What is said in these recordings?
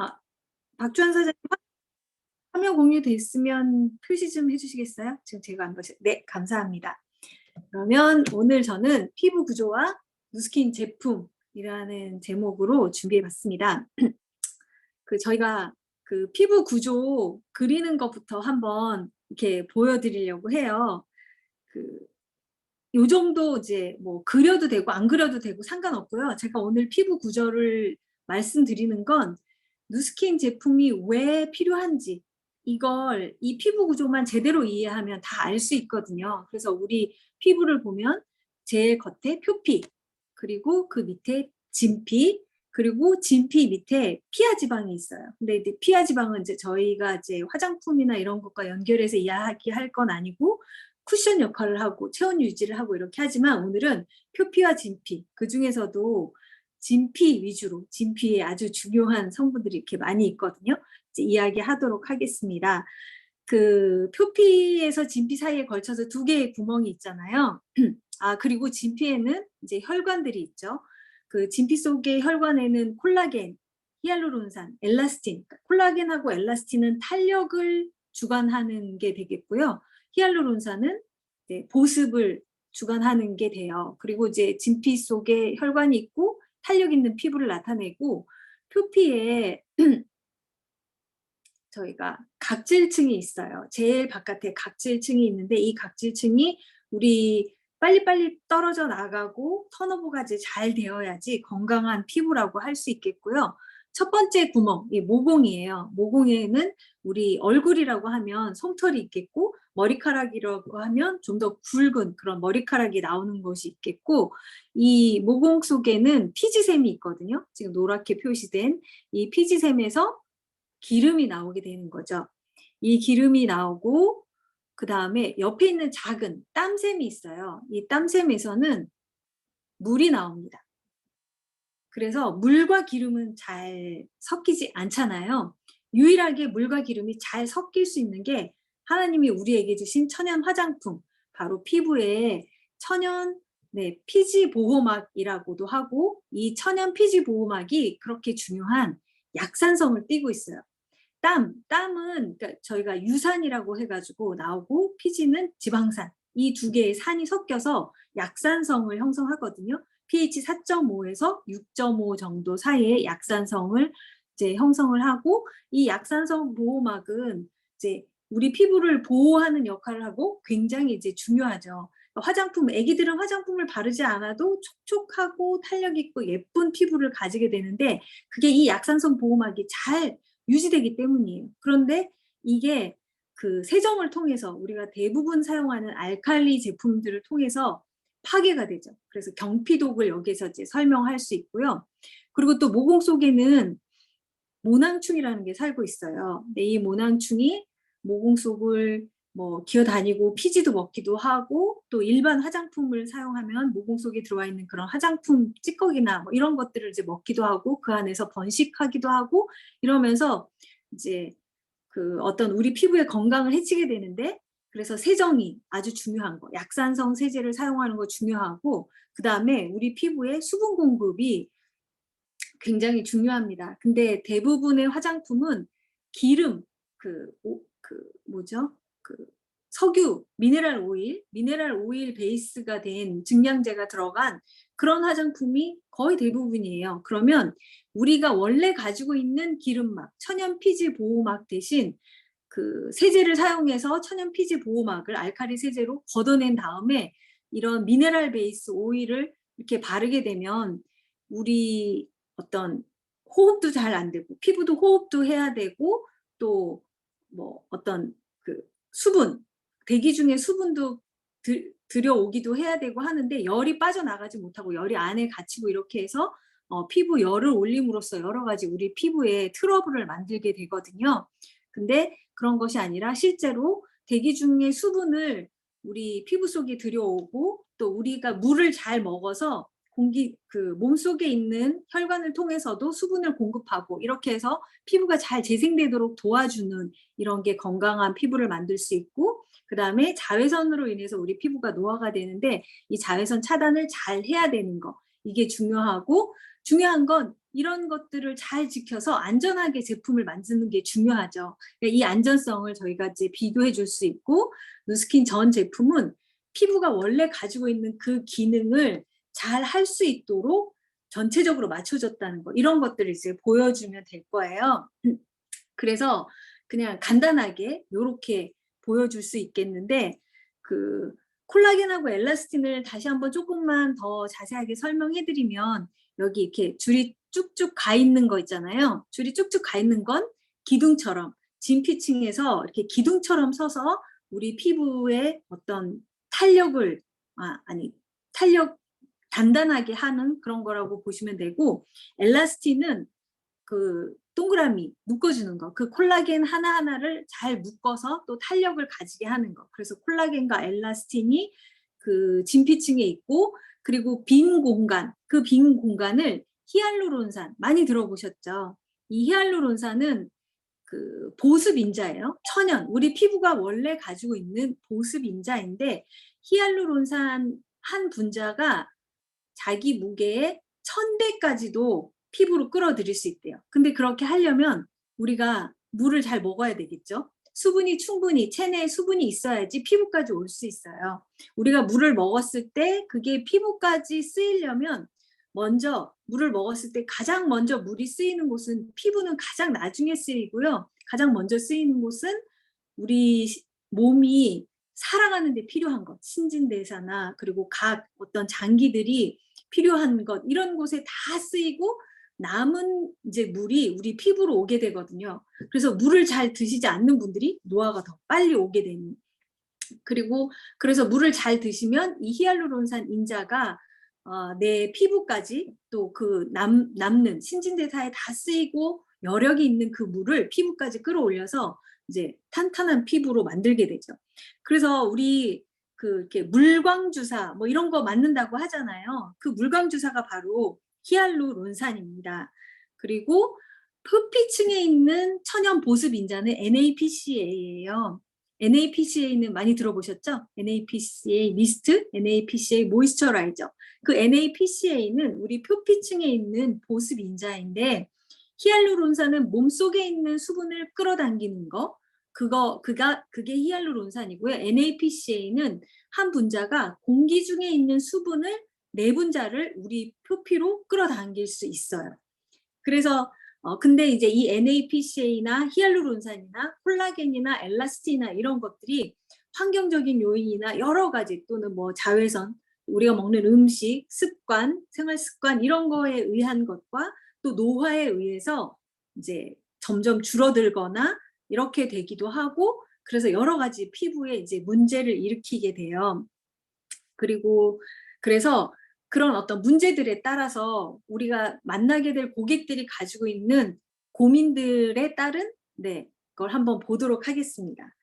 아, 박주환 사장님 화면 공유됐으면 표시 좀 해주시겠어요? 지금 제가 안 보시. 네, 감사합니다. 그러면 오늘 저는 피부 구조와 누스킨 제품이라는 제목으로 준비해봤습니다. 저희가 그 피부 구조 그리는 것부터 한번 이렇게 보여드리려고 해요. 요 정도 이제 뭐 그려도 되고 안 그려도 되고 상관없고요. 제가 오늘 피부 구조를 말씀드리는 건 누스킨 제품이 왜 필요한지 이걸 이 피부 구조만 제대로 이해하면 다 알 수 있거든요. 그래서 우리 피부를 보면 제일 겉에 표피, 그리고 그 밑에 진피, 그리고 진피 밑에 피하 지방이 있어요. 근데 이제 피하 지방은 이제 저희가 이제 화장품이나 이런 것과 연결해서 이야기할 건 아니고 쿠션 역할을 하고 체온 유지를 하고 이렇게 하지만 오늘은 표피와 진피, 그 중에서도 진피 위주로, 진피에 아주 중요한 성분들이 이렇게 많이 있거든요. 이제 이야기하도록 하겠습니다. 그 표피에서 진피 사이에 걸쳐서 두 개의 구멍이 있잖아요. 그리고 진피에는 이제 혈관들이 있죠. 그 진피 속의 혈관에는 콜라겐, 히알루론산, 엘라스틴, 콜라겐하고 엘라스틴은 탄력을 주관하는 게 되겠고요. 히알루론산은 보습을 주관하는 게 돼요. 그리고 이제 진피 속에 혈관이 있고 탄력 있는 피부를 나타내고 표피에 저희가 각질층이 있어요. 제일 바깥에 각질층이 있는데 이 각질층이 우리 빨리빨리 떨어져 나가고 턴오버가 이제 잘 되어야지 건강한 피부라고 할 수 있겠고요. 첫 번째 구멍, 이 모공이에요. 모공에는 우리 얼굴이라고 하면 솜털이 있겠고 머리카락이라고 하면 좀 더 굵은 그런 머리카락이 나오는 것이 있겠고 이 모공 속에는 피지샘이 있거든요. 지금 노랗게 표시된 이 피지샘에서 기름이 나오게 되는 거죠. 이 기름이 나오고 그 다음에 옆에 있는 작은 땀샘이 있어요. 이 땀샘에서는 물이 나옵니다. 그래서 물과 기름은 잘 섞이지 않잖아요. 유일하게 물과 기름이 잘 섞일 수 있는 게 하나님이 우리에게 주신 천연 화장품, 바로 피부에 천연 피지 보호막이라고도 하고 이 천연 피지 보호막이 그렇게 중요한 약산성을 띠고 있어요. 땀은 그러니까 저희가 유산이라고 해가지고 나오고 피지는 지방산. 이 두 개의 산이 섞여서 약산성을 형성하거든요. pH 4.5에서 6.5 정도 사이의 약산성을 이제 형성을 하고 이 약산성 보호막은 이제 우리 피부를 보호하는 역할을 하고 굉장히 이제 중요하죠. 화장품, 애기들은 화장품을 바르지 않아도 촉촉하고 탄력 있고 예쁜 피부를 가지게 되는데 그게 이 약산성 보호막이 잘 유지되기 때문이에요. 그런데 이게 그 세정을 통해서 우리가 대부분 사용하는 알칼리 제품들을 통해서 파괴가 되죠. 그래서 경피독을 여기서 이제 설명할 수 있고요. 그리고 또 모공 속에는 모낭충이라는 게 살고 있어요. 근데 이 모낭충이 모공 속을 뭐 기어다니고 피지도 먹기도 하고 또 일반 화장품을 사용하면 모공 속에 들어와 있는 그런 화장품 찌꺼기나 뭐 이런 것들을 이제 먹기도 하고 그 안에서 번식하기도 하고 이러면서 이제 그 어떤 우리 피부의 건강을 해치게 되는데 그래서 세정이 아주 중요한 거, 약산성 세제를 사용하는 거 중요하고 그 다음에 우리 피부의 수분 공급이 굉장히 중요합니다. 근데 대부분의 화장품은 기름, 뭐죠? 석유, 미네랄 오일 베이스가 된 증량제가 들어간 그런 화장품이 거의 대부분이에요. 그러면 우리가 원래 가지고 있는 기름막, 천연 피지 보호막 대신 그 세제를 사용해서 천연 피지 보호막을 알칼리 세제로 걷어낸 다음에 이런 미네랄 베이스 오일을 이렇게 바르게 되면 우리 어떤 호흡도 잘 안 되고 피부도 호흡도 해야 되고 또 뭐 어떤 그 수분 대기 중에 수분도 들여오기도 해야 되고 하는데 열이 빠져나가지 못하고 열이 안에 갇히고 이렇게 해서 피부 열을 올림으로써 여러 가지 우리 피부에 트러블을 만들게 되거든요. 근데 그런 것이 아니라 실제로 대기 중에 수분을 우리 피부 속에 들여오고 또 우리가 물을 잘 먹어서 몸속에 있는 혈관을 통해서도 수분을 공급하고 이렇게 해서 피부가 잘 재생되도록 도와주는 이런 게 건강한 피부를 만들 수 있고 그 다음에 자외선으로 인해서 우리 피부가 노화가 되는데 이 자외선 차단을 잘 해야 되는 거 이게 중요하고 중요한 건 이런 것들을 잘 지켜서 안전하게 제품을 만드는 게 중요하죠. 그러니까 이 안전성을 저희가 이제 비교해 줄 수 있고, 누스킨 전 제품은 피부가 원래 가지고 있는 그 기능을 잘 할 수 있도록 전체적으로 맞춰졌다는 거, 이런 것들을 이제 보여주면 될 거예요. 그래서 그냥 간단하게 요렇게 보여줄 수 있겠는데, 그 콜라겐하고 엘라스틴을 다시 한번 조금만 더 자세하게 설명해 드리면, 여기 이렇게 줄이 쭉쭉 가 있는 거 있잖아요. 줄이 쭉쭉 가 있는 건 기둥처럼, 진피층에서 이렇게 기둥처럼 서서 우리 피부에 어떤 탄력을, 탄력, 단단하게 하는 그런 거라고 보시면 되고, 엘라스틴은 그 동그라미 묶어주는 거, 그 콜라겐 하나하나를 잘 묶어서 또 탄력을 가지게 하는 거. 그래서 콜라겐과 엘라스틴이 그 진피층에 있고, 그리고 빈 공간, 그 빈 공간을 히알루론산, 많이 들어보셨죠? 이 히알루론산은 그 보습 인자예요. 천연, 우리 피부가 원래 가지고 있는 보습 인자인데, 히알루론산 한 분자가 자기 무게의 1000배까지도 피부로 끌어들일 수 있대요. 근데 그렇게 하려면 우리가 물을 잘 먹어야 되겠죠. 수분이 충분히, 체내에 수분이 있어야지 피부까지 올 수 있어요. 우리가 물을 먹었을 때 그게 피부까지 쓰이려면, 먼저 물을 먹었을 때 가장 먼저 물이 쓰이는 곳은, 피부는 가장 나중에 쓰이고요. 가장 먼저 쓰이는 곳은 우리 몸이 살아가는 데 필요한 것, 신진대사나 그리고 각 어떤 장기들이 필요한 것, 이런 곳에 다 쓰이고, 남은 이제 물이 우리 피부로 오게 되거든요. 그래서 물을 잘 드시지 않는 분들이 노화가 더 빨리 오게 되는. 그리고 그래서 물을 잘 드시면 이 히알루론산 인자가 내 피부까지, 또 그 남는 신진대사에 다 쓰이고 여력이 있는 그 물을 피부까지 끌어올려서 이제 탄탄한 피부로 만들게 되죠. 그래서 우리 그 이렇게 물광 주사 뭐 이런 거 맞는다고 하잖아요. 그 물광 주사가 바로 히알루론산입니다. 그리고 표피층에 있는 천연 보습 인자는 NAPCA예요. NAPCA는 많이 들어보셨죠? NAPCA 미스트, NAPCA 모이스처라이저. 그 NAPCA는 우리 표피층에 있는 보습 인자인데, 히알루론산은 몸속에 있는 수분을 끌어당기는 거, 그게 히알루론산이고요. NAPCA는 한 분자가 공기 중에 있는 수분을 네 분자를 우리 표피로 끌어당길 수 있어요. 그래서 근데 이제 이 NAPCA나 히알루론산이나 콜라겐이나 엘라스틴이나 이런 것들이 환경적인 요인이나 여러 가지, 또는 뭐 자외선, 우리가 먹는 음식, 습관, 생활 습관, 이런 거에 의한 것과 또 노화에 의해서 이제 점점 줄어들거나 이렇게 되기도 하고, 그래서 여러 가지 피부에 이제 문제를 일으키게 돼요. 그리고 그래서 그런 어떤 문제들에 따라서 우리가 만나게 될 고객들이 가지고 있는 고민들에 따른, 그걸 한번 보도록 하겠습니다.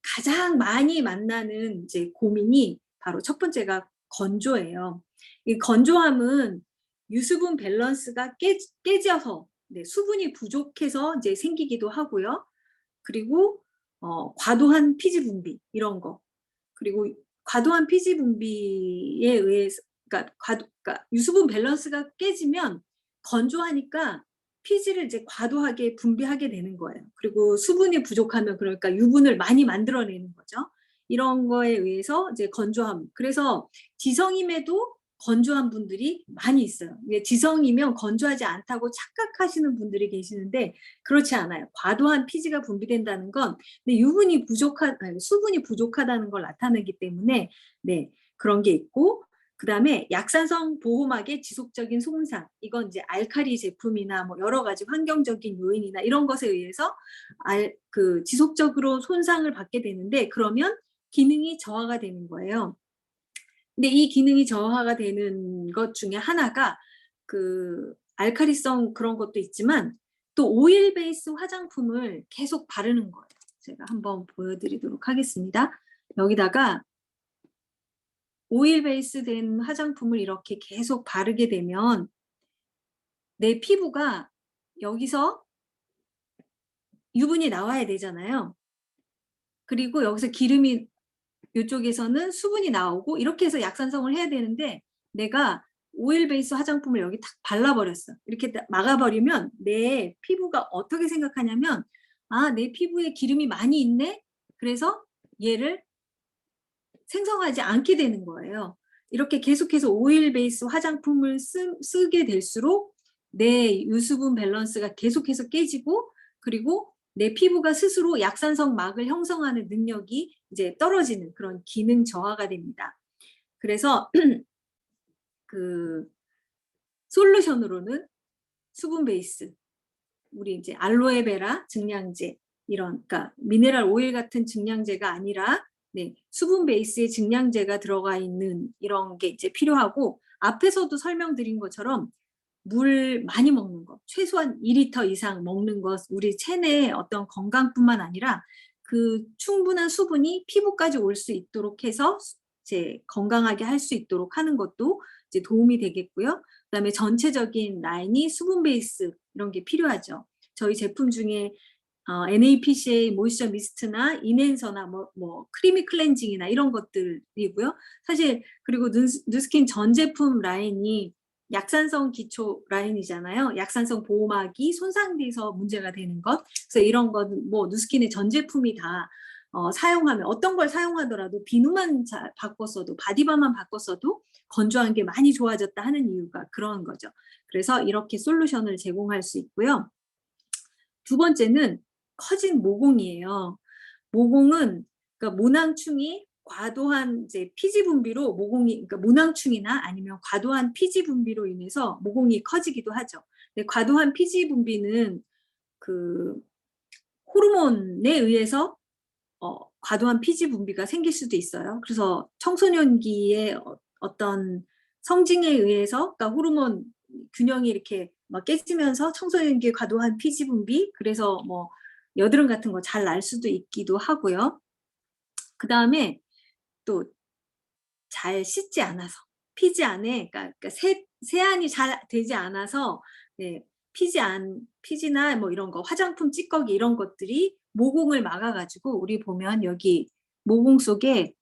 가장 많이 만나는 이제 고민이 바로 첫 번째가 건조예요. 이 건조함은 유수분 밸런스가 깨져서, 수분이 부족해서 이제 생기기도 하고요. 그리고 과도한 피지 분비, 이런 거. 그리고 과도한 피지 분비에 의해서, 그러니까 유수분 밸런스가 깨지면 건조하니까 피지를 이제 과도하게 분비하게 되는 거예요. 그리고 수분이 부족하면, 그러니까 유분을 많이 만들어내는 거죠. 이런 거에 의해서 이제 건조함. 그래서 지성임에도 건조한 분들이 많이 있어요. 지성이면 건조하지 않다고 착각하시는 분들이 계시는데, 그렇지 않아요. 과도한 피지가 분비된다는 건 수분이 부족하다는 걸 나타내기 때문에, 그런 게 있고, 그다음에 약산성 보호막의 지속적인 손상, 이건 이제 알칼리 제품이나 뭐 여러 가지 환경적인 요인이나 이런 것에 의해서 지속적으로 손상을 받게 되는데, 그러면 기능이 저하가 되는 거예요. 근데 이 기능이 저하가 되는 것 중에 하나가 그 알칼리성 그런 것도 있지만, 또 오일 베이스 화장품을 계속 바르는 거예요. 제가 한번 보여드리도록 하겠습니다. 여기다가 오일 베이스 된 화장품을 이렇게 계속 바르게 되면 내 피부가, 여기서 유분이 나와야 되잖아요. 그리고 여기서 기름이, 이쪽에서는 수분이 나오고, 이렇게 해서 약산성을 해야 되는데, 내가 오일 베이스 화장품을 여기 탁 발라버렸어. 이렇게 막아버리면 내 피부가 어떻게 생각하냐면, 아, 내 피부에 기름이 많이 있네? 그래서 얘를 생성하지 않게 되는 거예요. 이렇게 계속해서 오일 베이스 화장품을 쓰게 될수록 내 유수분 밸런스가 계속해서 깨지고, 그리고 내 피부가 스스로 약산성 막을 형성하는 능력이 이제 떨어지는 그런 기능 저하가 됩니다. 그래서 그 솔루션으로는 수분 베이스, 우리 이제 알로에베라 증량제, 이런, 그러니까 미네랄 오일 같은 증량제가 아니라 네, 수분 베이스의 증량제가 들어가 있는 이런 게 이제 필요하고, 앞에서도 설명드린 것처럼 물 많이 먹는 것, 최소한 2리터 이상 먹는 것, 우리 체내의 어떤 건강뿐만 아니라 그 충분한 수분이 피부까지 올 수 있도록 해서 이제 건강하게 할 수 있도록 하는 것도 이제 도움이 되겠고요. 그다음에 전체적인 라인이 수분 베이스 이런 게 필요하죠. 저희 제품 중에 NAPCA 모이스처 미스트나 인핸서나 뭐 크리미 클렌징이나 이런 것들이고요. 사실 그리고 누스킨 전 제품 라인이 약산성 기초 라인이잖아요. 약산성 보호막이 손상돼서 문제가 되는 것. 그래서 이런 건 뭐 누스킨의 전 제품이 다 사용하면, 어떤 걸 사용하더라도 비누만 바꿨어도, 바디바만 바꿨어도 건조한 게 많이 좋아졌다 하는 이유가 그런 거죠. 그래서 이렇게 솔루션을 제공할 수 있고요. 두 번째는 커진 모공이에요. 모공은 그러니까 모낭충이 과도한 이제 피지 분비로 모공이, 그러니까 모낭충이나 아니면 과도한 피지 분비로 인해서 모공이 커지기도 하죠. 근데 과도한 피지 분비는 그 호르몬에 의해서 과도한 피지 분비가 생길 수도 있어요. 그래서 청소년기에 어떤 성징에 의해서, 그러니까 호르몬 균형이 이렇게 막 깨지면서 청소년기에 과도한 피지 분비, 그래서 뭐 여드름 같은 거 잘 날 수도 있기도 하고요. 그 다음에 또 잘 씻지 않아서, 피지 안에, 그러니까 세안이 잘 되지 않아서, 네, 피지나 뭐 이런 거, 화장품 찌꺼기 이런 것들이 모공을 막아가지고, 우리 보면 여기 모공 속에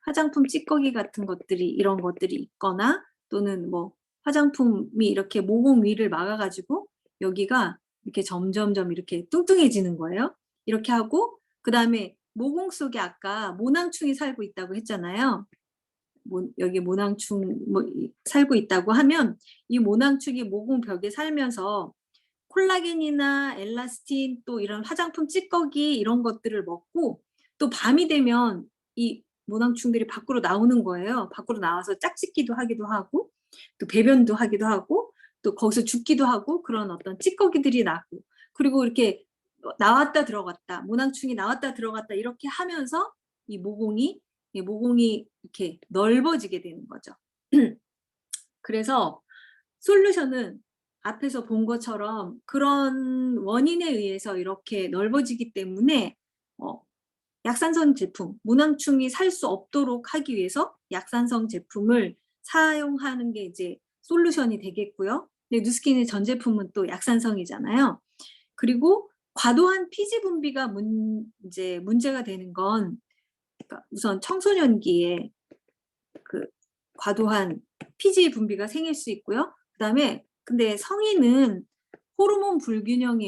화장품 찌꺼기 같은 것들이, 이런 것들이 있거나, 또는 뭐 화장품이 이렇게 모공 위를 막아가지고 여기가 이렇게 점점점 이렇게 뚱뚱해지는 거예요. 이렇게 하고, 그 다음에 모공 속에 아까 모낭충이 살고 있다고 했잖아요. 여기 모낭충 살고 있다고 하면, 이 모낭충이 모공벽에 살면서 콜라겐이나 엘라스틴, 또 이런 화장품 찌꺼기 이런 것들을 먹고, 또 밤이 되면 이 모낭충들이 밖으로 나오는 거예요. 밖으로 나와서 짝짓기도 하기도 하고, 또 배변도 하기도 하고, 또 거기서 죽기도 하고, 그런 어떤 찌꺼기들이 나고, 그리고 이렇게 나왔다 들어갔다, 모낭충이 나왔다 들어갔다 이렇게 하면서 이 모공이 이렇게 넓어지게 되는 거죠. 그래서 솔루션은 앞에서 본 것처럼 그런 원인에 의해서 이렇게 넓어지기 때문에 약산성 제품, 모낭충이 살 수 없도록 하기 위해서 약산성 제품을 사용하는 게 이제 솔루션이 되겠고요. 근데 누스킨의 전 제품은 또 약산성이잖아요. 그리고 과도한 피지 분비가 이제 문제가 되는 건, 그러니까 우선 청소년기에 그 과도한 피지 분비가 생길 수 있고요. 그다음에 근데 성인은 호르몬 불균형에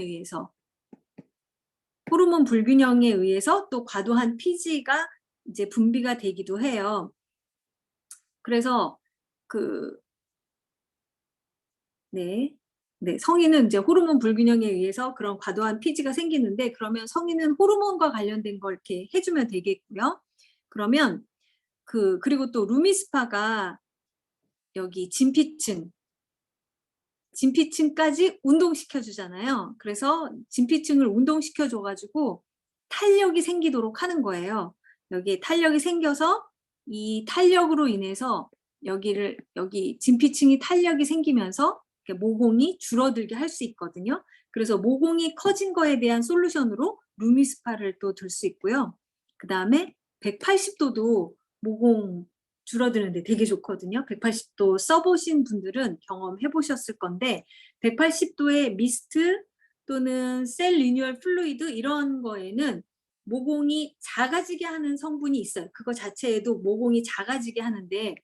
의해서 또 과도한 피지가 이제 분비가 되기도 해요. 그래서 성인은 이제 호르몬 불균형에 의해서 그런 과도한 피지가 생기는데, 그러면 성인은 호르몬과 관련된 걸 이렇게 해주면 되겠고요. 그러면 그리고 또 루미스파가 여기 진피층까지 운동시켜 주잖아요. 그래서 진피층을 운동시켜 줘가지고 탄력이 생기도록 하는 거예요. 여기에 탄력이 생겨서 이 탄력으로 인해서 여기 진피층이 탄력이 생기면서 모공이 줄어들게 할 수 있거든요. 그래서 모공이 커진 거에 대한 솔루션으로 루미스파를 또 들 수 있고요. 그 다음에 180도도 모공 줄어드는데 되게 좋거든요. 180도 써보신 분들은 경험해 보셨을 건데, 180도의 미스트 또는 셀 리뉴얼 플루이드 이런 거에는 모공이 작아지게 하는 성분이 있어요. 그거 자체에도 모공이 작아지게 하는데,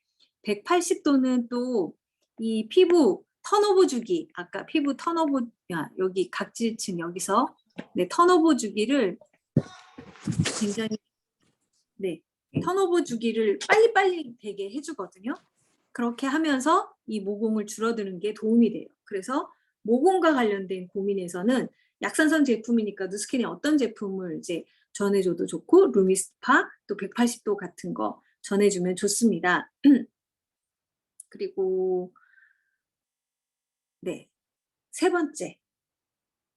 180도는 또 이 피부 턴오버 주기, 아까 피부 턴오버, 여기 각질층 여기서 네, 턴오버 주기를 굉장히 네, 턴오버 주기를 빨리빨리 되게 해주거든요. 그렇게 하면서 이 모공을 줄어드는 게 도움이 돼요. 그래서 모공과 관련된 고민에서는 약산성 제품이니까 누스킨이 어떤 제품을 이제 전해줘도 좋고, 루미스파 또 180도 같은 거 전해주면 좋습니다. 그리고 네, 세 번째,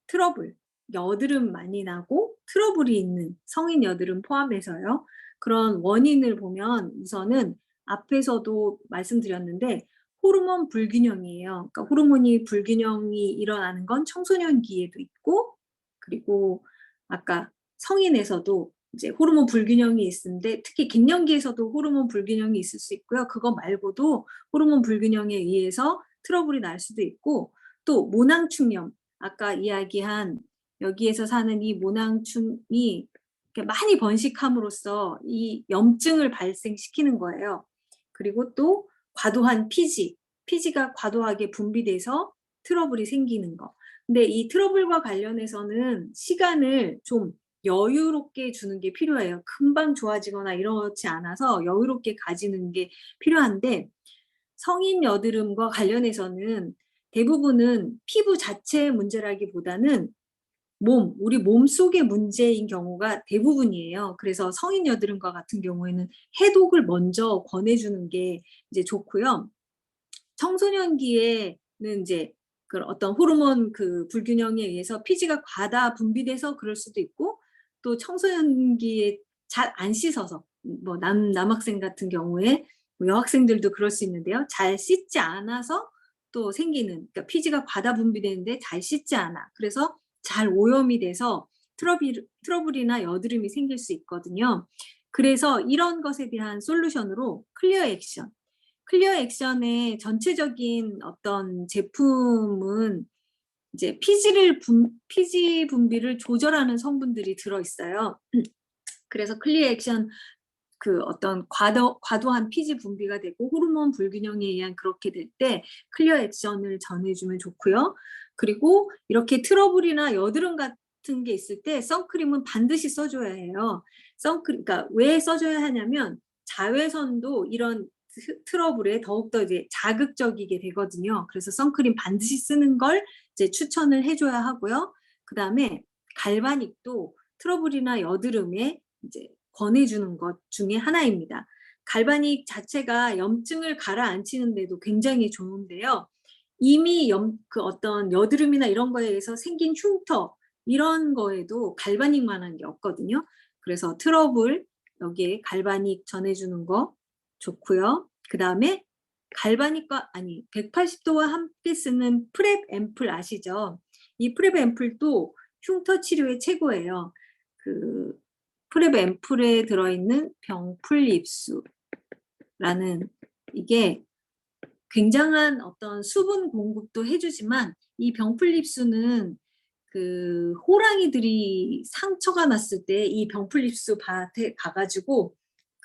트러블. 여드름 많이 나고 트러블이 있는 성인 여드름 포함해서요. 그런 원인을 보면 우선은 앞에서도 말씀드렸는데 호르몬 불균형이에요. 그러니까 호르몬이 불균형이 일어나는 건 청소년기에도 있고, 그리고 아까 성인에서도 이제 호르몬 불균형이 있는데 특히 갱년기에서도 호르몬 불균형이 있을 수 있고요. 그거 말고도 호르몬 불균형에 의해서 트러블이 날 수도 있고, 또 모낭충염, 아까 이야기한 여기에서 사는 이 모낭충이 많이 번식함으로써 이 염증을 발생시키는 거예요. 그리고 또 과도한 피지가 과도하게 분비돼서 트러블이 생기는 거. 근데 이 트러블과 관련해서는 시간을 좀 여유롭게 주는 게 필요해요. 금방 좋아지거나 이렇지 않아서 여유롭게 가지는 게 필요한데, 성인 여드름과 관련해서는 대부분은 피부 자체의 문제라기보다는 우리 몸 속의 문제인 경우가 대부분이에요. 그래서 성인 여드름과 같은 경우에는 해독을 먼저 권해주는 게 이제 좋고요. 청소년기에는 이제 그 어떤 호르몬 그 불균형에 의해서 피지가 과다 분비돼서 그럴 수도 있고, 또 청소년기에 잘 안 씻어서, 뭐 남학생 같은 경우에 뭐 여학생들도 그럴 수 있는데요. 잘 씻지 않아서 또 생기는, 그러니까 피지가 과다 분비되는데 잘 씻지 않아. 그래서 잘 오염이 돼서 트러블이나 여드름이 생길 수 있거든요. 그래서 이런 것에 대한 솔루션으로 클리어 액션의 전체적인 어떤 제품은 이제 피지 분비를 조절하는 성분들이 들어있어요. 그래서 클리어 액션 그 어떤 과도한 피지 분비가 되고 호르몬 불균형에 의한 그렇게 될 때 클리어 액션을 전해주면 좋고요. 그리고 이렇게 트러블이나 여드름 같은 게 있을 때 선크림은 반드시 써줘야 해요. 그러니까 왜 써줘야 하냐면 자외선도 이런 트러블에 더욱더 이제 자극적이게 되거든요. 그래서 선크림 반드시 쓰는 걸 이제 추천을 해줘야 하고요. 그 다음에 갈바닉도 트러블이나 여드름에 이제 권해주는 것 중에 하나입니다. 갈바닉 자체가 염증을 가라앉히는 데도 굉장히 좋은데요. 이미 그 어떤 여드름이나 이런 거에 의해서 생긴 흉터, 이런 거에도 갈바닉만한 게 없거든요. 그래서 트러블 여기에 갈바닉 전해주는 거 좋고요. 그 다음에 180도와 함께 쓰는 프랩 앰플 아시죠? 이 프랩 앰플도 흉터 치료에 최고예요. 그 프랩 앰플에 들어있는 병풀잎수라는, 이게 굉장한 어떤 수분 공급도 해주지만 이 병풀잎수는 그 호랑이들이 상처가 났을 때 이 병풀잎수 밭에 가가지고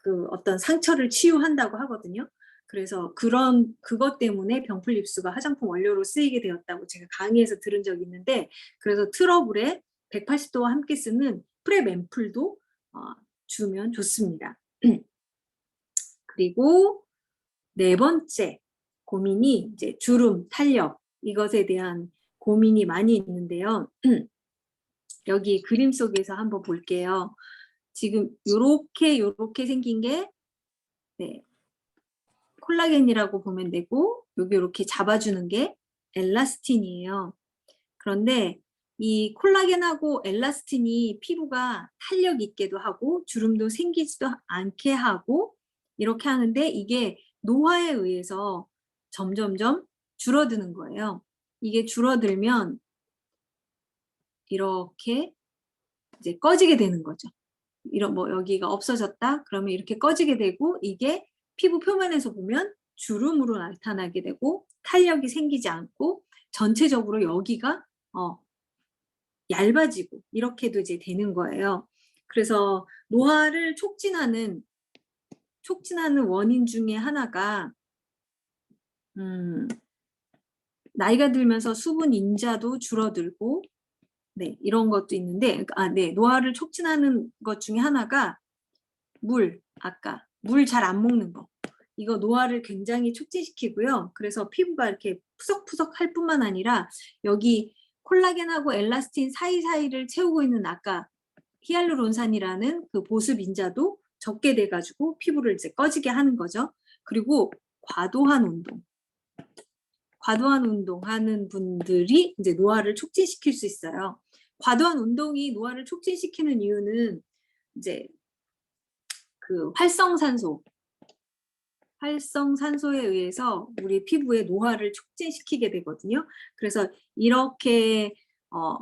그 어떤 상처를 치유한다고 하거든요. 그래서 그것 때문에 병풀잎수가 화장품 원료로 쓰이게 되었다고 제가 강의에서 들은 적이 있는데, 그래서 트러블에 180도와 함께 쓰는 프랩 앰플도 주면 좋습니다. 그리고 네 번째 고민이 이제 주름, 탄력, 이것에 대한 고민이 많이 있는데요. 여기 그림 속에서 한번 볼게요. 지금 요렇게 생긴 게 네, 콜라겐이라고 보면 되고, 여기 이렇게 잡아주는 게 엘라스틴이에요. 그런데 이 콜라겐하고 엘라스틴이 피부가 탄력 있게도 하고 주름도 생기지도 않게 하고 이렇게 하는데, 이게 노화에 의해서 점점점 줄어드는 거예요. 이게 줄어들면 이렇게 이제 꺼지게 되는 거죠. 이런 뭐 여기가 없어졌다 그러면 이렇게 꺼지게 되고, 이게 피부 표면에서 보면 주름으로 나타나게 되고 탄력이 생기지 않고 전체적으로 여기가 얇아지고 이렇게도 이제 되는 거예요. 그래서 노화를 촉진하는 원인 중에 하나가 나이가 들면서 수분 인자도 줄어들고, 네, 이런 것도 있는데, 네, 노화를 촉진하는 것 중에 하나가 아까 물 잘 안 먹는 거. 이거 노화를 굉장히 촉진시키고요. 그래서 피부가 이렇게 푸석푸석 할 뿐만 아니라 여기 콜라겐하고 엘라스틴 사이사이를 채우고 있는 아까 히알루론산이라는 그 보습 인자도 적게 돼가지고 피부를 이제 꺼지게 하는 거죠. 그리고 과도한 운동하는 분들이 이제 노화를 촉진시킬 수 있어요. 과도한 운동이 노화를 촉진시키는 이유는 이제 그 활성산소에 의해서 우리 피부의 노화를 촉진시키게 되거든요. 그래서 이렇게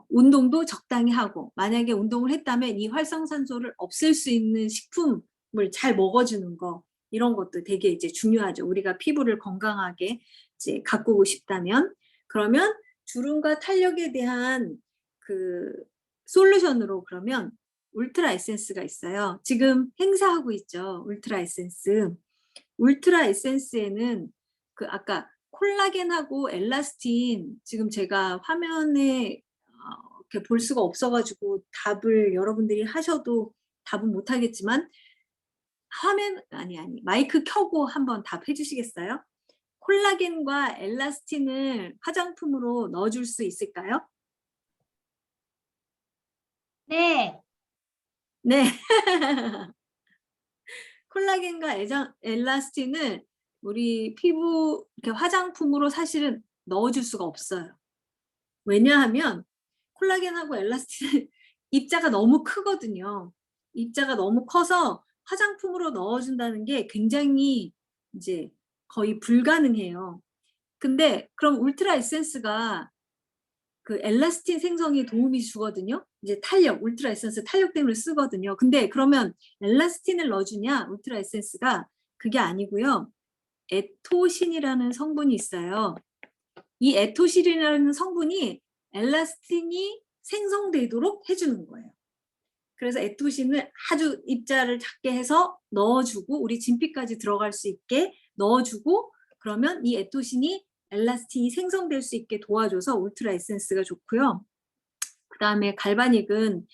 운동도 적당히 하고, 만약에 운동을 했다면 이 활성산소를 없앨 수 있는 식품을 잘 먹어주는 거, 이런 것도 되게 이제 중요하죠. 우리가 피부를 건강하게 이제 가꾸고 싶다면. 그러면 주름과 탄력에 대한 그 솔루션으로 그러면 울트라 에센스가 있어요. 지금 행사하고 있죠. 울트라 에센스에는 그 아까 콜라겐하고 엘라스틴, 지금 제가 화면에 이렇게 볼 수가 없어가지고 답을 여러분들이 하셔도 답은 못하겠지만, 마이크 켜고 한번 답해 주시겠어요? 콜라겐과 엘라스틴을 화장품으로 넣어줄 수 있을까요? 네. 네. 콜라겐과 엘라스틴을 우리 피부 이렇게 화장품으로 사실은 넣어줄 수가 없어요. 왜냐하면 콜라겐하고 엘라스틴은 입자가 너무 크거든요. 입자가 너무 커서 화장품으로 넣어준다는 게 굉장히 이제 거의 불가능해요. 근데 그럼 울트라 에센스가 그 엘라스틴 생성에 도움이 주거든요. 이제 울트라 에센스 탄력 때문에 쓰거든요. 근데 그러면 엘라스틴을 넣어주냐, 울트라 에센스가? 그게 아니고요. 에토신이라는 성분이 있어요. 이 에토신이라는 성분이 엘라스틴이 생성되도록 해주는 거예요. 그래서 에토신을 아주 입자를 작게 해서 넣어주고, 우리 진피까지 들어갈 수 있게 넣어주고, 그러면 이 에토신이 엘라스틴이 생성될 수 있게 도와줘서 울트라 에센스가 좋고요. 그 다음에 갈바닉은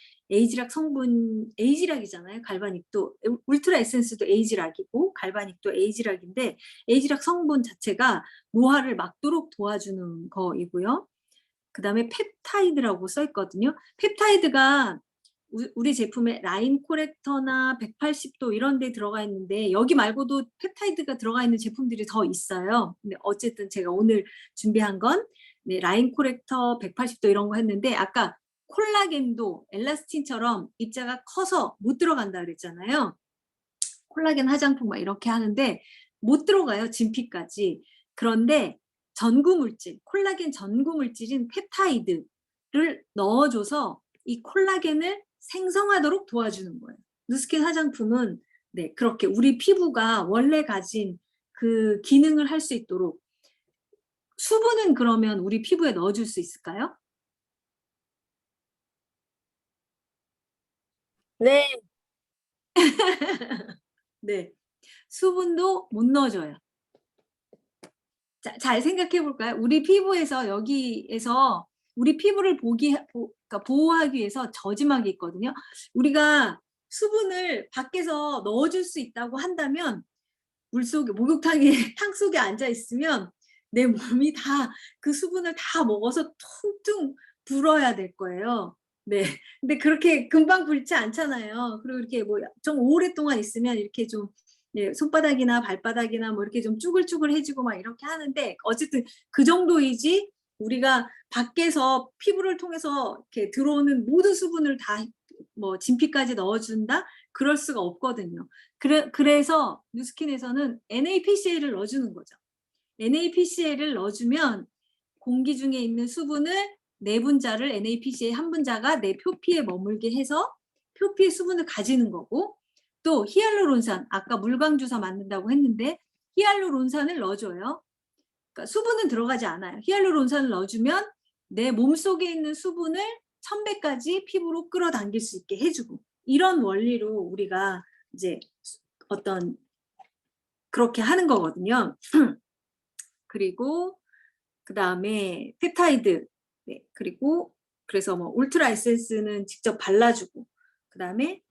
에이지락이잖아요. 갈바닉도, 울트라 에센스도 에이지락이고 갈바닉도 에이지락인데, 에이지락 성분 자체가 노화를 막도록 도와주는 거이고요. 그 다음에 펩타이드라고 써 있거든요. 펩타이드가 우리 제품에 라인 코렉터나 180도 이런 데 들어가 있는데, 여기 말고도 펩타이드가 들어가 있는 제품들이 더 있어요. 근데 어쨌든 제가 오늘 준비한 건 라인 코렉터 180도 이런 거 했는데, 아까 콜라겐도 엘라스틴처럼 입자가 커서 못 들어간다 그랬잖아요. 콜라겐 화장품 막 이렇게 하는데 못 들어가요, 진피까지. 그런데 콜라겐 전구물질인 펩타이드를 넣어줘서 이 콜라겐을 생성하도록 도와주는 거예요. 누스킨 화장품은 그렇게 우리 피부가 원래 가진 그 기능을 할 수 있도록. 수분은 그러면 우리 피부에 넣어줄 수 있을까요? 네. 네. 수분도 못 넣어줘요. 자, 잘 생각해 볼까요? 우리 피부에서, 여기에서 우리 피부를 그러니까 보호하기 위해서 저지막이 있거든요. 우리가 수분을 밖에서 넣어줄 수 있다고 한다면, 목욕탕에 탕 속에 앉아 있으면 내 몸이 다 그 수분을 다 먹어서 퉁퉁 불어야 될 거예요. 네. 근데 그렇게 금방 불지 않잖아요. 그리고 이렇게 뭐 좀 오랫동안 있으면 이렇게 좀 손바닥이나 발바닥이나 뭐 이렇게 좀 쭈글쭈글해지고 막 이렇게 하는데, 어쨌든 그 정도이지 우리가 밖에서 피부를 통해서 이렇게 들어오는 모든 수분을 다 뭐 진피까지 넣어준다? 그럴 수가 없거든요. 그래서 뉴스킨에서는 NaPCl을 넣어주는 거죠. NaPCl을 넣어주면 공기 중에 있는 수분을 네 분자를 NaPCl 한 분자가 내 표피에 머물게 해서 표피의 수분을 가지는 거고, 또 히알루론산, 아까 물광주사 만든다고 했는데 히알루론산을 넣어줘요. 그러니까 수분은 들어가지 않아요. 히알루론산을 넣어주면 내 몸속에 있는 수분을 1000배까지 피부로 끌어당길 수 있게 해주고, 이런 원리로 우리가 이제 그렇게 하는 거거든요. 그리고 그다음에 펩타이드, 네, 그리고 그래서 뭐 울트라 에센스는 직접 발라주고, 그다음에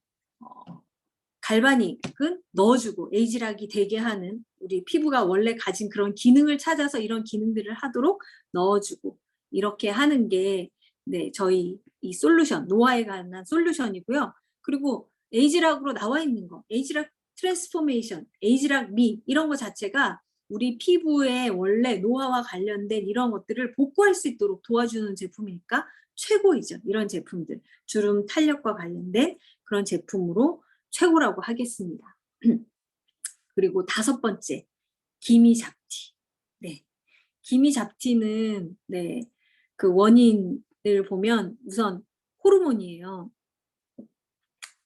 갈바닉은 넣어주고 에이지락이 되게 하는, 우리 피부가 원래 가진 그런 기능을 찾아서 이런 기능들을 하도록 넣어주고, 이렇게 하는 게 네, 저희 이 솔루션, 노화에 관한 솔루션이고요. 그리고 에이지락으로 나와 있는 거, 에이지락 트랜스포메이션, 에이지락 미, 이런 거 자체가 우리 피부의 원래 노화와 관련된 이런 것들을 복구할 수 있도록 도와주는 제품이니까 최고이죠. 이런 제품들, 주름 탄력과 관련된 그런 제품으로 최고라고 하겠습니다. 그리고 5번째, 기미 잡티. 네, 기미 잡티는 네, 그 원인을 보면 우선 호르몬이에요.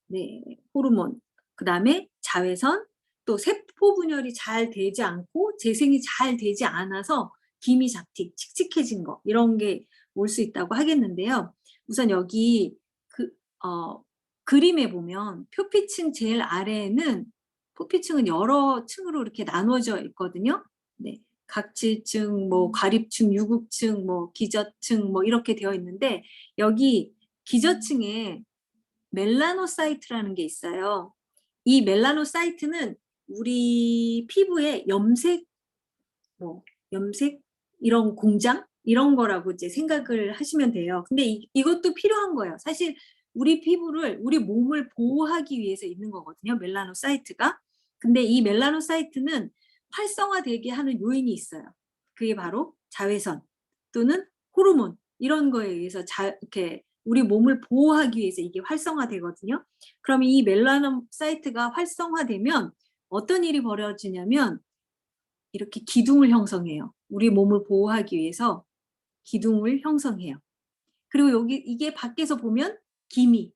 네, 호르몬. 그 다음에 자외선, 또 세포 분열이 잘 되지 않고 재생이 잘 되지 않아서 기미 잡티, 칙칙해진 거, 이런 게 올 수 있다고 하겠는데요. 우선 여기 그 그림에 보면 표피층 제일 아래에는, 표피층은 여러 층으로 이렇게 나눠져 있거든요. 네, 각질층, 뭐 과립층, 유급층, 뭐 기저층, 뭐 이렇게 되어 있는데, 여기 기저층에 멜라노사이트라는 게 있어요. 이 멜라노사이트는 우리 피부의 염색, 뭐 염색 이런 공장 이런 거라고 이제 생각을 하시면 돼요. 근데 이것도 필요한 거예요. 사실 우리 피부를, 우리 몸을 보호하기 위해서 있는 거거든요, 멜라노사이트가. 근데 이 멜라노사이트는 활성화되게 하는 요인이 있어요. 그게 바로 자외선 또는 호르몬, 이런 거에 의해서 이렇게 우리 몸을 보호하기 위해서 이게 활성화되거든요. 그럼 이 멜라노사이트가 활성화되면 어떤 일이 벌어지냐면 이렇게 기둥을 형성해요. 우리 몸을 보호하기 위해서 기둥을 형성해요. 그리고 여기 이게 밖에서 보면 기미,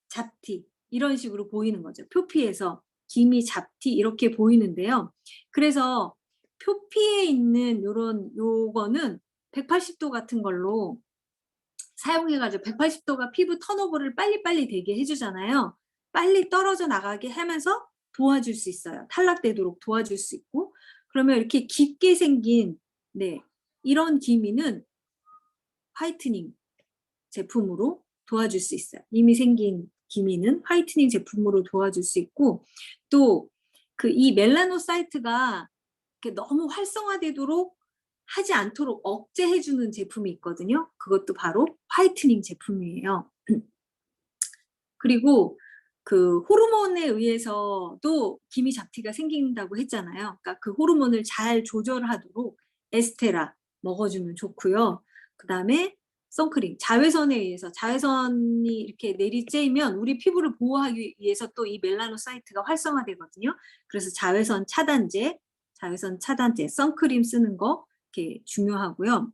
잡티 이런 식으로 보이는 거죠. 표피에서 기미, 잡티 이렇게 보이는데요. 그래서 표피에 있는 요거는 180도 같은 걸로 사용해가지고, 180도가 피부 턴오버를 빨리빨리 되게 해주잖아요. 빨리 떨어져 나가게 하면서 도와줄 수 있어요. 탈락되도록 도와줄 수 있고. 그러면 이렇게 깊게 생긴 네, 이런 기미는 화이트닝 제품으로 도와줄 수 있어요. 이미 생긴 기미는 화이트닝 제품으로 도와줄 수 있고, 또 그 이 멜라노사이트가 너무 활성화되도록 하지 않도록 억제해주는 제품이 있거든요. 그것도 바로 화이트닝 제품이에요. 그리고 그 호르몬에 의해서도 기미 잡티가 생긴다고 했잖아요. 그러니까 그 호르몬을 잘 조절하도록 에스테라 먹어주면 좋고요. 그 다음에 선크림, 자외선에 의해서, 자외선이 이렇게 내리쬐면 우리 피부를 보호하기 위해서 또 이 멜라노사이트가 활성화되거든요. 그래서 자외선 차단제, 선크림 쓰는 거 이렇게 중요하고요.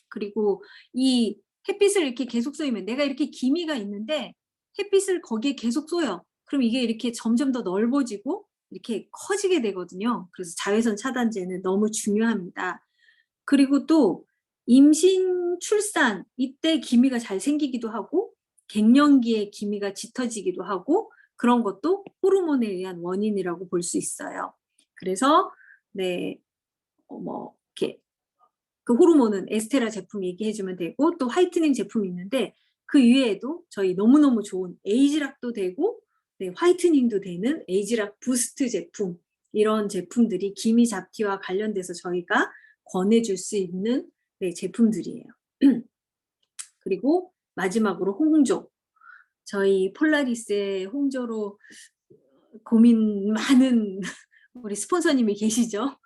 그리고 이 햇빛을 이렇게 계속 쏘이면, 내가 이렇게 기미가 있는데 햇빛을 거기에 계속 쏘여. 그럼 이게 이렇게 점점 더 넓어지고 이렇게 커지게 되거든요. 그래서 자외선 차단제는 너무 중요합니다. 그리고 또 임신, 출산 이때 기미가 잘 생기기도 하고, 갱년기에 기미가 짙어지기도 하고, 그런 것도 호르몬에 의한 원인이라고 볼 수 있어요. 그래서 네, 뭐 이렇게 그 호르몬은 에스테라 제품 얘기해주면 되고, 또 화이트닝 제품이 있는데 그 이외에도 저희 너무너무 좋은 에이지락도 되고 네, 화이트닝도 되는 에이지락 부스트 제품, 이런 제품들이 기미 잡티와 관련돼서 저희가 권해줄 수 있는 네, 제품들이에요. 그리고 마지막으로 홍조. 저희 폴라리스의 홍조로 고민 많은 우리 스폰서님이 계시죠.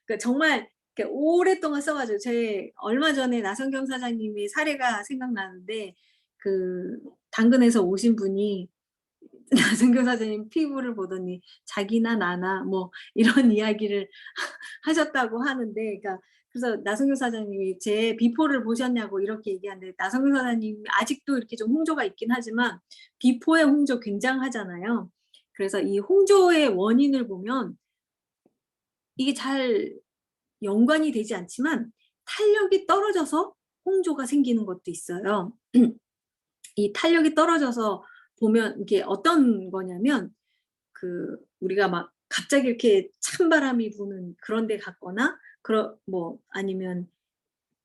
그러니까 정말 오랫동안 써가지고, 제 얼마 전에 나성경 사장님의 사례가 생각나는데, 그 당근에서 오신 분이 나성경 사장님 피부를 보더니 자기나 나나 뭐 이런 이야기를 하셨다고 하는데, 그러니까 그래서 나성경 사장님이 제 비포를 보셨냐고 이렇게 얘기하는데, 나성경 사장님이 아직도 이렇게 좀 홍조가 있긴 하지만 비포의 홍조 굉장하잖아요. 그래서 이 홍조의 원인을 보면 이게 잘 연관이 되지 않지만 탄력이 떨어져서 홍조가 생기는 것도 있어요. 이 탄력이 떨어져서 보면 이게 어떤 거냐면, 그 우리가 막 갑자기 이렇게 찬바람이 부는 그런 데 갔거나, 아니면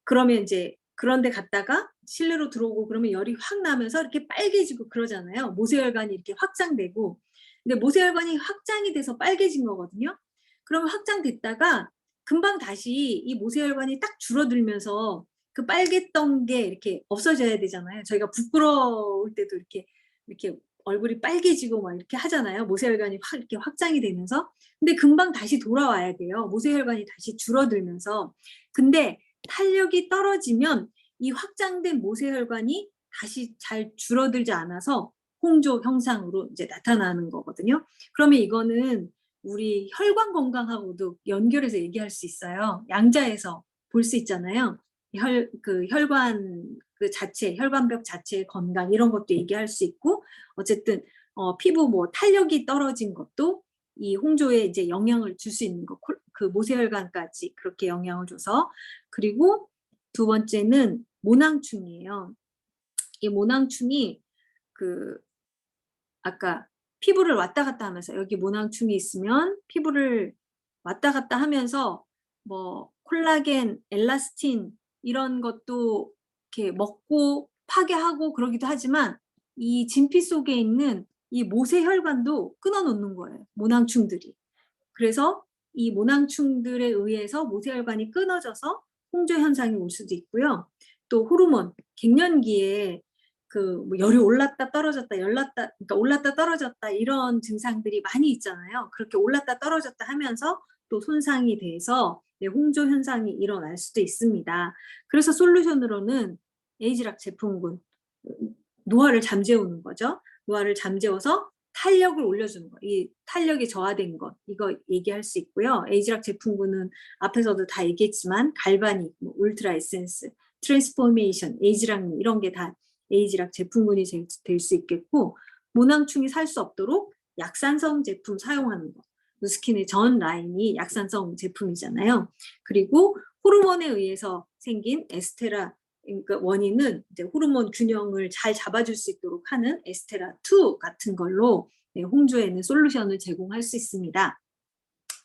그러면 이제 그런 데 갔다가 실내로 들어오고 그러면 열이 확 나면서 이렇게 빨개지고 그러잖아요. 모세혈관이 이렇게 확장되고. 근데 모세혈관이 확장이 돼서 빨개진 거거든요. 그러면 확장됐다가 금방 다시 이 모세혈관이 딱 줄어들면서 그 빨갰던 게 이렇게 없어져야 되잖아요. 저희가 부끄러울 때도 이렇게 얼굴이 빨개지고 막 이렇게 하잖아요. 모세혈관이 확 이렇게 확장이 되면서. 근데 금방 다시 돌아와야 돼요. 모세혈관이 다시 줄어들면서. 근데 탄력이 떨어지면 이 확장된 모세혈관이 다시 잘 줄어들지 않아서 홍조 형상으로 이제 나타나는 거거든요. 그러면 이거는 우리 혈관 건강하고도 연결해서 얘기할 수 있어요. 양자에서 볼 수 있잖아요. 혈관 그 자체, 혈관벽 자체의 건강 이런 것도 얘기할 수 있고, 어쨌든 피부 뭐 탄력이 떨어진 것도 이 홍조에 이제 영향을 줄 수 있는 거, 그 모세혈관까지 그렇게 영향을 줘서. 그리고 두 번째는 모낭충이에요. 이 모낭충이 그 아까 피부를 왔다 갔다 하면서 여기 모낭충이 있으면 피부를 왔다 갔다 하면서 뭐 콜라겐, 엘라스틴 이런 것도 이렇게 먹고 파괴하고 그러기도 하지만 이 진피 속에 있는 이 모세혈관도 끊어놓는 거예요. 모낭충들이. 그래서 이 모낭충들에 의해서 모세혈관이 끊어져서 홍조 현상이 올 수도 있고요. 또 호르몬, 갱년기에 뭐 열이 올랐다 떨어졌다 그러니까 올랐다 떨어졌다 이런 증상들이 많이 있잖아요. 그렇게 올랐다 떨어졌다 하면서 또 손상이 돼서 홍조 현상이 일어날 수도 있습니다. 그래서 솔루션으로는 에이지락 제품군, 노화를 잠재우는 거죠. 노화를 잠재워서 탄력을 올려주는 거, 이 탄력이 저하된 것, 이거 얘기할 수 있고요. 에이지락 제품군은 앞에서도 다 얘기했지만 갈바닉, 울트라 에센스, 트랜스포메이션, 에이지락 이런 게 다 에이지락 제품군이 될 수 있겠고, 모낭충이 살 수 없도록 약산성 제품 사용하는 거. 누스킨의 전 라인이 약산성 제품이잖아요. 그리고 호르몬에 의해서 생긴 에스테라, 그러니까 원인은 이제 호르몬 균형을 잘 잡아줄 수 있도록 하는 에스테라2 같은 걸로 홍조에는 솔루션을 제공할 수 있습니다.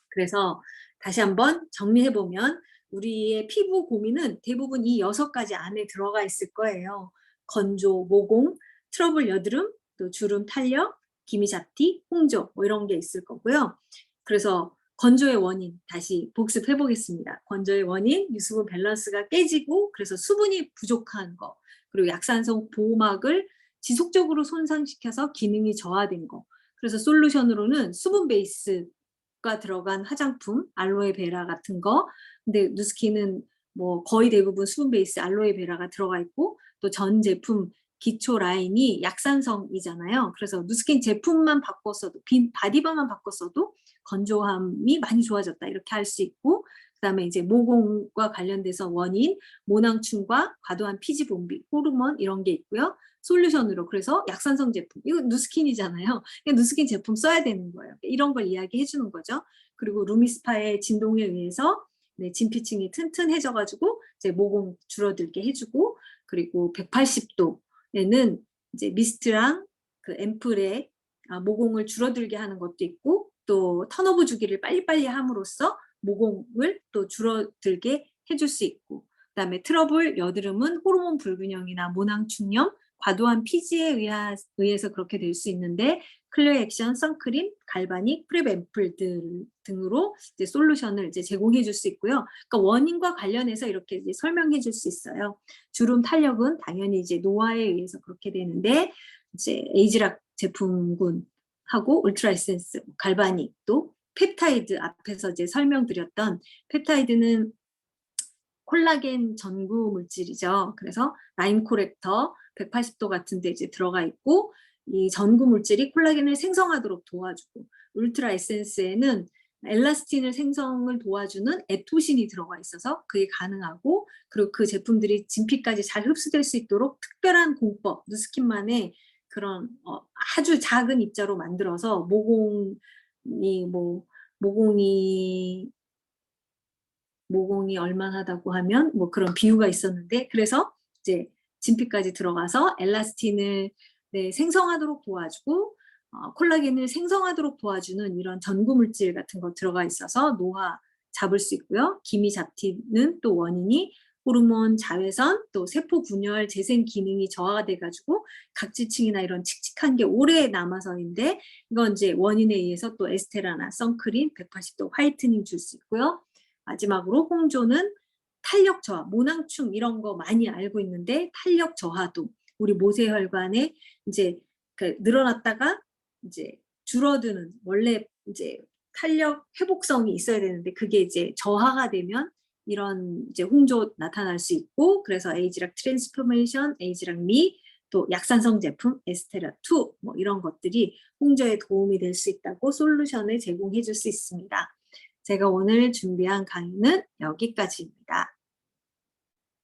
그래서 다시 한번 정리해보면 우리의 피부 고민은 대부분 이 6가지 안에 들어가 있을 거예요. 건조, 모공, 트러블 여드름, 또 주름 탄력, 기미 잡티, 홍조 뭐 이런 게 있을 거고요. 그래서 건조의 원인 다시 복습해 보겠습니다. 건조의 원인, 유수분 밸런스가 깨지고 그래서 수분이 부족한 거, 그리고 약산성 보호막을 지속적으로 손상시켜서 기능이 저하된 거. 그래서 솔루션으로는 수분 베이스가 들어간 화장품, 알로에베라 같은 거. 근데 누스킨은 뭐 거의 대부분 수분 베이스 알로에베라가 들어가 있고, 또 전 제품 기초 라인이 약산성이잖아요. 그래서 누스킨 제품만 바꿨어도, 바디바만 바꿨어도 건조함이 많이 좋아졌다 이렇게 할 수 있고, 그다음에 이제 모공과 관련돼서 원인, 모낭충과 과도한 피지 분비, 호르몬 이런 게 있고요. 솔루션으로 그래서 약산성 제품, 이거 누스킨이잖아요. 누스킨 제품 써야 되는 거예요. 이런 걸 이야기해 주는 거죠. 그리고 루미스파의 진동에 의해서 진피층이 튼튼해져가지고 이제 모공 줄어들게 해주고, 그리고 180도에는 이제 미스트랑 그 앰플에 모공을 줄어들게 하는 것도 있고, 또 턴오브 주기를 빨리빨리 함으로써 모공을 또 줄어들게 해줄 수 있고, 그다음에 트러블 여드름은 호르몬 불균형이나 모낭충염, 과도한 피지에 의해서 그렇게 될 수 있는데, 클리어 액션, 선크림, 갈바닉, 프랩 앰플 등으로 이제 솔루션을 이제 제공해 줄 수 있고요. 그러니까 원인과 관련해서 이렇게 이제 설명해 줄 수 있어요. 주름 탄력은 당연히 이제 노화에 의해서 그렇게 되는데, 이제 에이지락 제품군하고 울트라 에센스, 갈바닉도 펩타이드, 앞에서 이제 설명드렸던 펩타이드는 콜라겐 전구 물질이죠. 그래서 라임 코렉터 180도 같은 데 이제 들어가 있고, 이 전구 물질이 콜라겐을 생성하도록 도와주고, 울트라 에센스에는 엘라스틴을 생성을 도와주는 에토신이 들어가 있어서 그게 가능하고, 그리고 그 제품들이 진피까지 잘 흡수될 수 있도록 특별한 공법, 누스킨만의 그런 아주 작은 입자로 만들어서 모공이 얼만하다고 하면 뭐 그런 비유가 있었는데, 그래서 이제 진피까지 들어가서 엘라스틴을 생성하도록 도와주고, 콜라겐을 생성하도록 도와주는 이런 전구 물질 같은 거 들어가 있어서 노화 잡을 수 있고요. 기미 잡티는 또 원인이 호르몬 자외선, 또 세포 분열, 재생 기능이 저하가 돼가지고 각질층이나 이런 칙칙한 게 오래 남아서인데, 이건 이제 원인에 의해서 또 에스테라나 선크림, 180도 화이트닝 줄 수 있고요. 마지막으로 홍조는 탄력 저하, 모낭충 이런 거 많이 알고 있는데 탄력 저하도, 우리 모세혈관에 이제 늘어났다가 이제 줄어드는, 원래 이제 탄력 회복성이 있어야 되는데 그게 이제 저하가 되면 이런 이제 홍조 나타날 수 있고, 그래서 에이지락 트랜스포메이션, 에이지락 미, 또 약산성 제품 에스테라2 뭐 이런 것들이 홍조에 도움이 될 수 있다고 솔루션을 제공해 줄 수 있습니다. 제가 오늘 준비한 강의는 여기까지입니다.